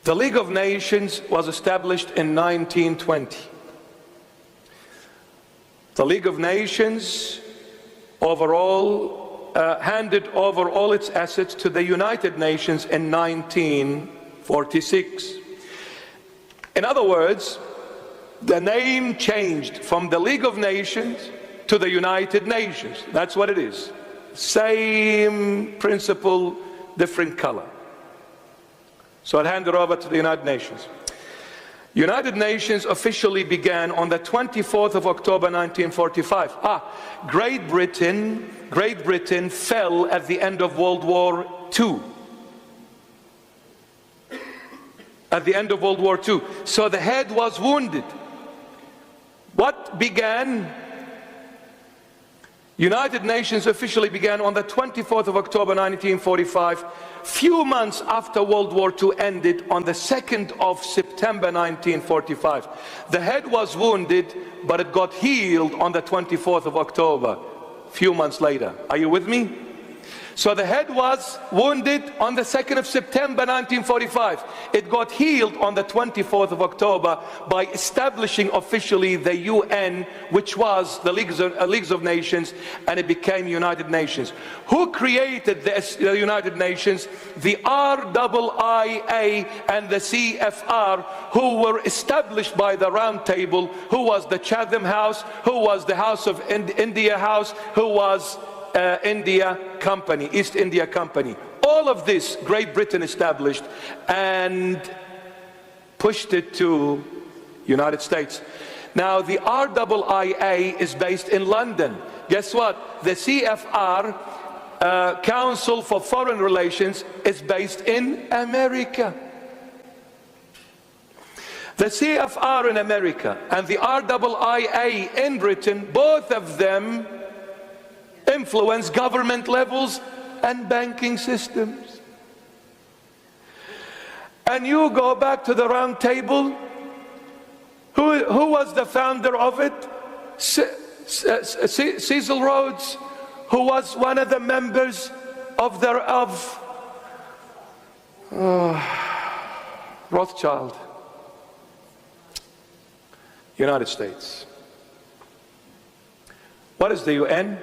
The League of Nations was established in 1920. The League of Nations overall handed over all its assets to the United Nations in 1946. In other words, the name changed from the League of Nations to the United Nations. That's what it is. Same principle, different color. So it handed over to the United Nations. United Nations officially began on the 24th of October 1945. Great Britain fell at the end of World War II. At the end of World War II. So the head was wounded. What began? United Nations officially began on the 24th of October 1945, few months after World War II ended on the 2nd of September 1945. The head was wounded, but it got healed on the 24th of October, few months later. Are you with me? So the head was wounded on the 2nd of September 1945. It got healed on the 24th of October by establishing officially the UN, which was the Leagues of Nations, and it became United Nations. Who created the United Nations? The RIIA and the CFR, who were established by the Round Table, who was the Chatham House, who was the House of India House, who was India Company, East India Company. All of this Great Britain established and pushed it to United States. Now the RIIA is based in London. Guess what? The CFR, Council for Foreign Relations, is based in America. The CFR in America and the RIIA in Britain, both of them influence government levels and banking systems. And you go back to the Round Table. Who was the founder of it? Cecil Rhodes, who was one of the members of Rothschild. United States. What is the UN?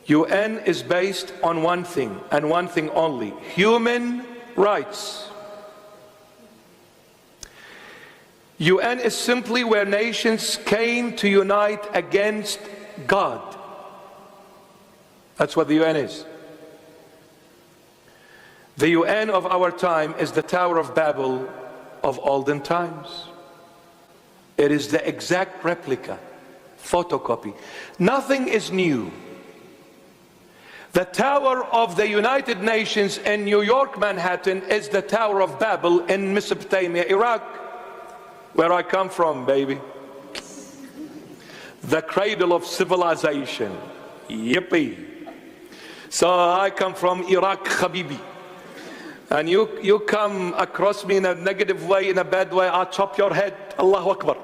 UN is based on one thing and one thing only: human rights. UN is simply where nations came to unite against God. That's what the UN is. The UN of our time is the Tower of Babel of olden times. It is the exact replica, photocopy. Nothing is new. The Tower of the United Nations in New York, Manhattan, is the Tower of Babel in Mesopotamia, Iraq, where I come from, baby. The cradle of civilization. Yippee. So I come from Iraq, Habibi. And you come across me in a negative way, in a bad way, I'll chop your head. Allahu Akbar.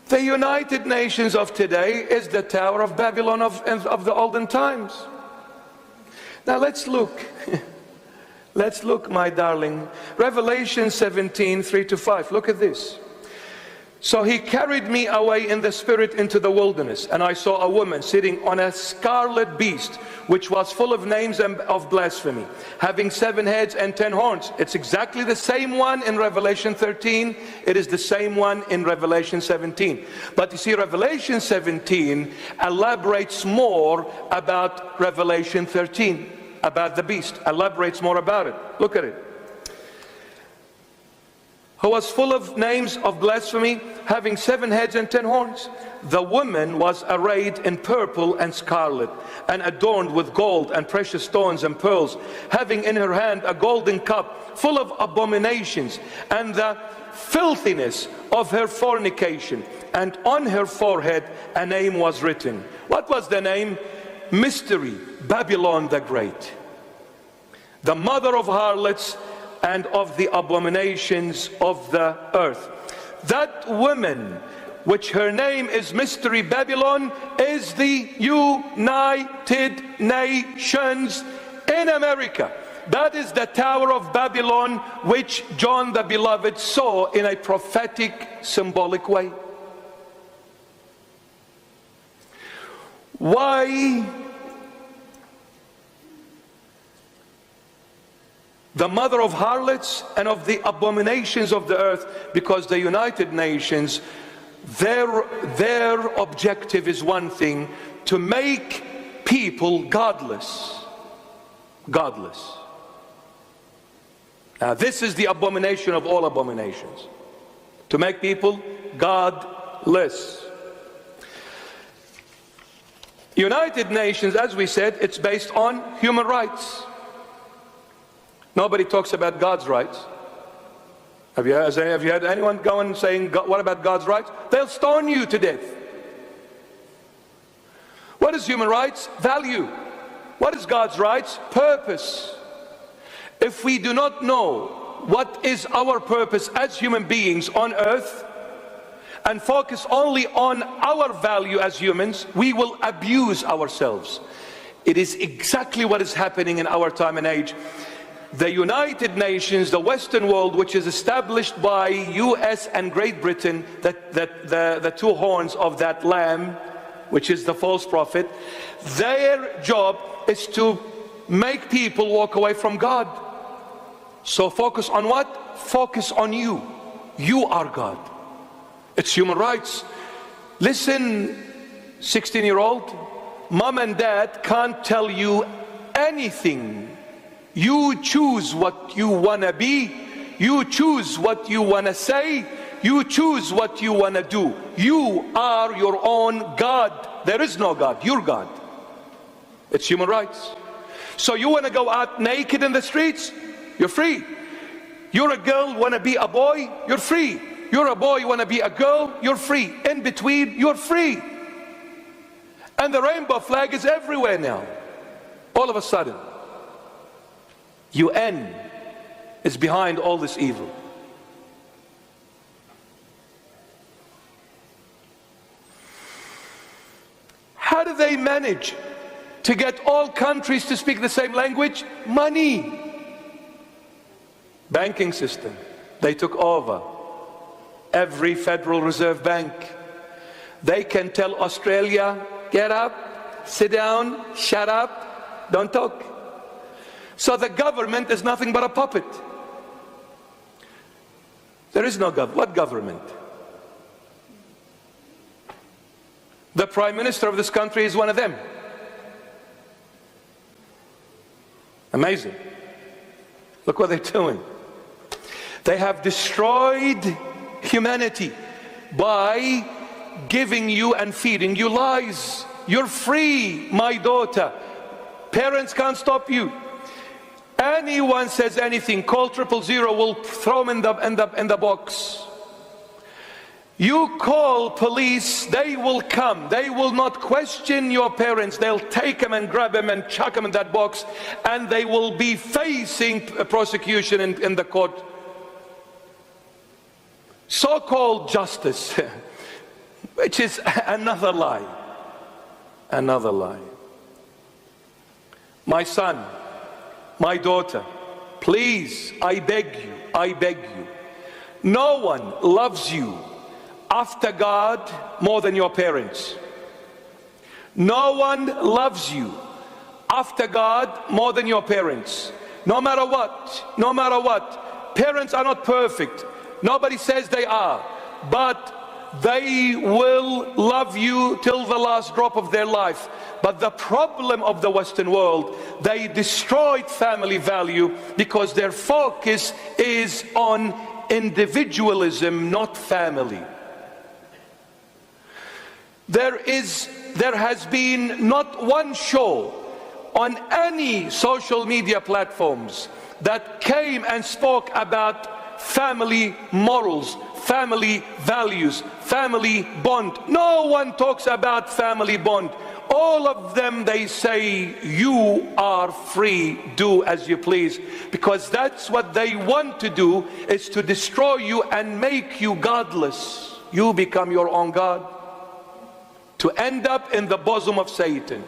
The United Nations of today is the Tower of Babylon of the olden times. Now let's look. Let's look, my darling. Revelation 17, 3-5. Look at this. So he carried me away in the spirit into the wilderness, and I saw a woman sitting on a scarlet beast, which was full of names of blasphemy, having 7 heads and 10 horns. It's exactly the same one in Revelation 13. It is the same one in Revelation 17. But you see, Revelation 17 elaborates more about Revelation 13, about the beast, elaborates more about it. Look at it. Who was full of names of blasphemy, having 7 heads and 10 horns. The woman was arrayed in purple and scarlet, and adorned with gold and precious stones and pearls, having in her hand a golden cup full of abominations and the filthiness of her fornication. And on her forehead a name was written. What was the name? Mystery, Babylon the Great, the mother of harlots and of the abominations of the earth. That woman which her name is Mystery Babylon, is the United Nations in America. That is the Tower of Babylon which John the Beloved saw in a prophetic, symbolic way. Why the mother of harlots and of the abominations of the earth? Because the United Nations, their objective is one thing: to make people godless. Godless. Now this is the abomination of all abominations: to make people godless. United Nations, as we said, it's based on human rights. Nobody talks about God's rights. Have you had anyone going saying, what about God's rights? They'll stone you to death. What is human rights? Value. What is God's rights? Purpose. If we do not know what is our purpose as human beings on earth, and focus only on our value as humans, we will abuse ourselves. It is exactly what is happening in our time and age. The United Nations, the Western world, which is established by US and Great Britain, the two horns of that lamb, which is the false prophet, their job is to make people walk away from God. So focus on what? Focus on you. You are God. It's human rights. Listen, 16-year-old, mom and dad can't tell you anything. You choose what you want to be. You choose what you want to say. You choose what you want to do. You are your own God. There is no God. You're God. It's human rights. So you want to go out naked in the streets? You're free. You're a girl, want to be a boy? You're free. You're a boy, you want to be a girl? You're free. In between, you're free. And the rainbow flag is everywhere now. All of a sudden, UN is behind all this evil. How do they manage to get all countries to speak the same language? Money. Banking system. They took over every Federal Reserve Bank. They can tell Australia, get up, sit down, shut up, don't talk. So the government is nothing but a puppet. There is no government. What government? The Prime Minister of this country is one of them. Amazing. Look what they're doing. They have destroyed humanity by giving you and feeding you lies. You're free, my daughter. Parents can't stop you. Anyone says anything, call 000, we'll throw them in the box. You call police, they will come. They will not question your parents. They'll take them and grab them and chuck them in that box, and they will be facing prosecution in the court. So-called justice, which is another lie. Another lie. My son, my daughter, please, I beg you, no one loves you after God more than your parents. No one loves you after God more than your parents. No matter what, no matter what. Parents are not perfect. Nobody says they are, but they will love you till the last drop of their life. But the problem of the Western world, they destroyed family value because their focus is on individualism, not family. There has been not one show on any social media platforms that came and spoke about family morals, family values, family bond. No one talks about family bond. All of them, they say, you are free, do as you please, because that's what they want to do, is to destroy you and make you godless. you become your own God, to end up in the bosom of Satan.